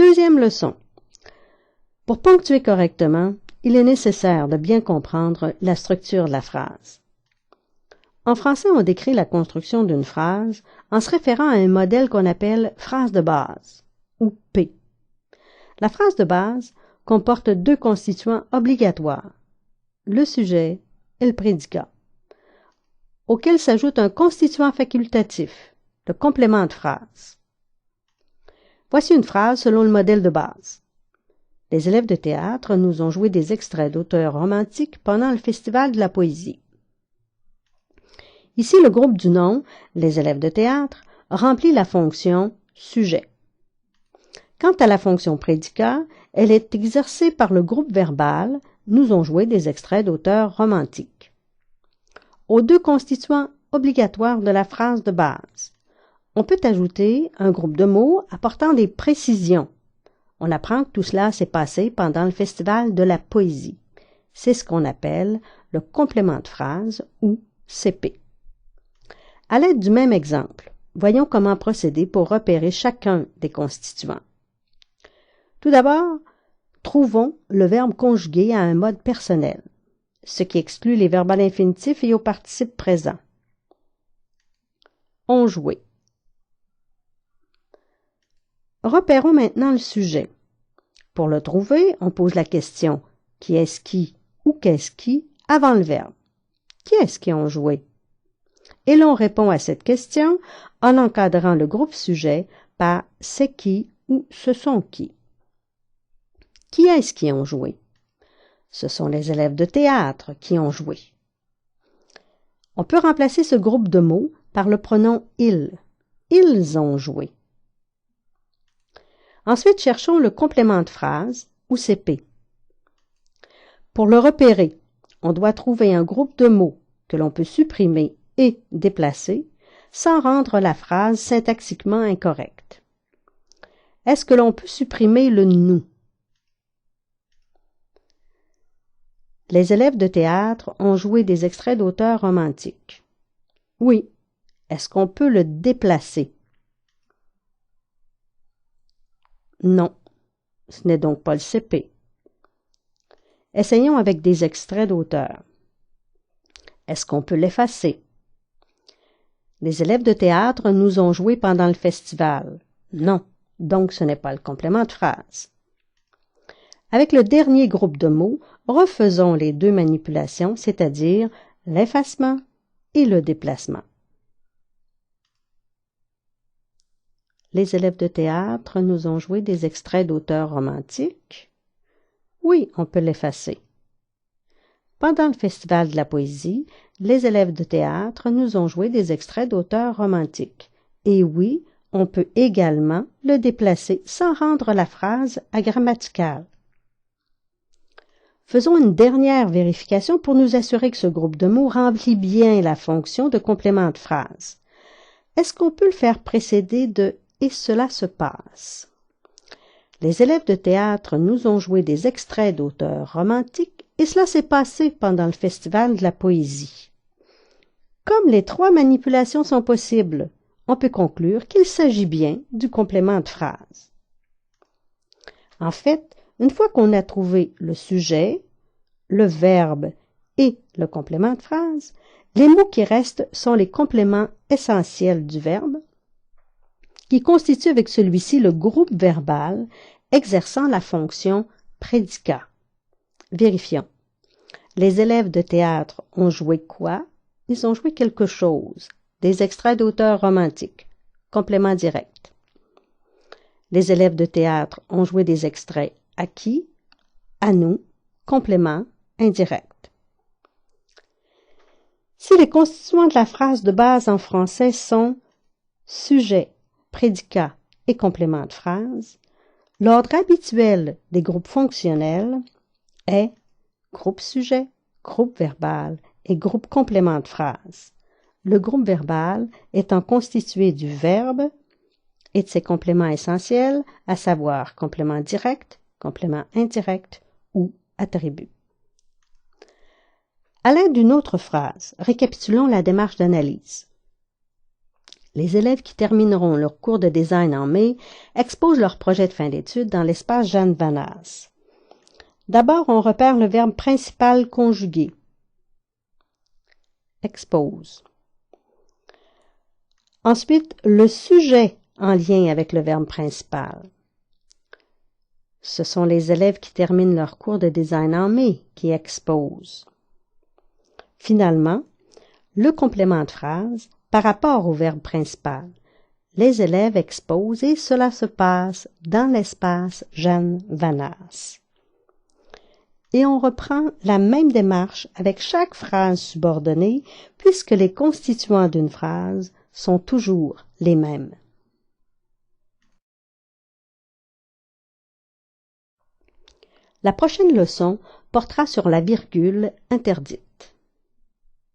Deuxième leçon. Pour ponctuer correctement, il est nécessaire de bien comprendre la structure de la phrase. En français, on décrit la construction d'une phrase en se référant à un modèle qu'on appelle phrase de base, ou P. La phrase de base comporte deux constituants obligatoires, le sujet et le prédicat, auquel s'ajoute un constituant facultatif, le complément de phrase. Voici une phrase selon le modèle de base. Les élèves de théâtre nous ont joué des extraits d'auteurs romantiques pendant le Festival de la poésie. Ici, le groupe du nom, les élèves de théâtre, remplit la fonction sujet. Quant à la fonction prédicat, elle est exercée par le groupe verbal, nous ont joué des extraits d'auteurs romantiques. Aux deux constituants obligatoires de la phrase de base, on peut ajouter un groupe de mots apportant des précisions. On apprend que tout cela s'est passé pendant le Festival de la poésie. C'est ce qu'on appelle le complément de phrase ou CP. À l'aide du même exemple, voyons comment procéder pour repérer chacun des constituants. Tout d'abord, trouvons le verbe conjugué à un mode personnel, ce qui exclut les verbes à l'infinitif et au participe présent. Ont joué. Repérons maintenant le sujet. Pour le trouver, on pose la question « qui est-ce qui » ou « qu'est-ce qui » avant le verbe. Qui est-ce qui ont joué? Et l'on répond à cette question en encadrant le groupe sujet par « c'est qui » ou « ce sont qui ». Qui est-ce qui ont joué? Ce sont les élèves de théâtre qui ont joué. On peut remplacer ce groupe de mots par le pronom « ils ». Ils ont joué. Ensuite, cherchons le complément de phrase ou CP. Pour le repérer, on doit trouver un groupe de mots que l'on peut supprimer et déplacer sans rendre la phrase syntaxiquement incorrecte. Est-ce que l'on peut supprimer le « nous » ? Les élèves de théâtre ont joué des extraits d'auteurs romantiques. Oui. Est-ce qu'on peut le déplacer? Non. Ce n'est donc pas le CP. Essayons avec des extraits d'auteurs. Est-ce qu'on peut l'effacer? Les élèves de théâtre nous ont joué pendant le festival. Non. Donc ce n'est pas le complément de phrase. Avec le dernier groupe de mots, refaisons les deux manipulations, c'est-à-dire l'effacement et le déplacement. Les élèves de théâtre nous ont joué des extraits d'auteurs romantiques. Oui, on peut l'effacer. Pendant le Festival de la poésie, les élèves de théâtre nous ont joué des extraits d'auteurs romantiques. Et oui, on peut également le déplacer sans rendre la phrase agrammaticale. Faisons une dernière vérification pour nous assurer que ce groupe de mots remplit bien la fonction de complément de phrase. Est-ce qu'on peut le faire précéder de « et cela se passe ». Les élèves de théâtre nous ont joué des extraits d'auteurs romantiques et cela s'est passé pendant le Festival de la poésie. Comme les trois manipulations sont possibles, on peut conclure qu'il s'agit bien du complément de phrase. En fait, une fois qu'on a trouvé le sujet, le verbe et le complément de phrase, les mots qui restent sont les compléments essentiels du verbe, qui constituent avec celui-ci le groupe verbal exerçant la fonction prédicat. Vérifions. Les élèves de théâtre ont joué quoi? Ils ont joué quelque chose. Des extraits d'auteurs romantiques. Complément direct. Les élèves de théâtre ont joué des extraits à qui? À nous. Complément indirect. Si les constituants de la phrase de base en français sont sujet, prédicat et complément de phrase, l'ordre habituel des groupes fonctionnels est groupe sujet, groupe verbal et groupe complément de phrase. Le groupe verbal étant constitué du verbe et de ses compléments essentiels, à savoir complément direct, complément indirect ou attribut. À l'aide d'une autre phrase, récapitulons la démarche d'analyse. Les élèves qui termineront leur cours de design en mai exposent leur projet de fin d'études dans l'espace Jeanne Vanasse. D'abord, on repère le verbe principal conjugué. Expose. Ensuite, le sujet en lien avec le verbe principal. Ce sont les élèves qui terminent leur cours de design en mai qui exposent. Finalement, le complément de phrase par rapport au verbe principal. Les élèves exposent et cela se passe dans l'espace Jeanne Vanasse. Et on reprend la même démarche avec chaque phrase subordonnée puisque les constituants d'une phrase sont toujours les mêmes. La prochaine leçon portera sur la virgule interdite.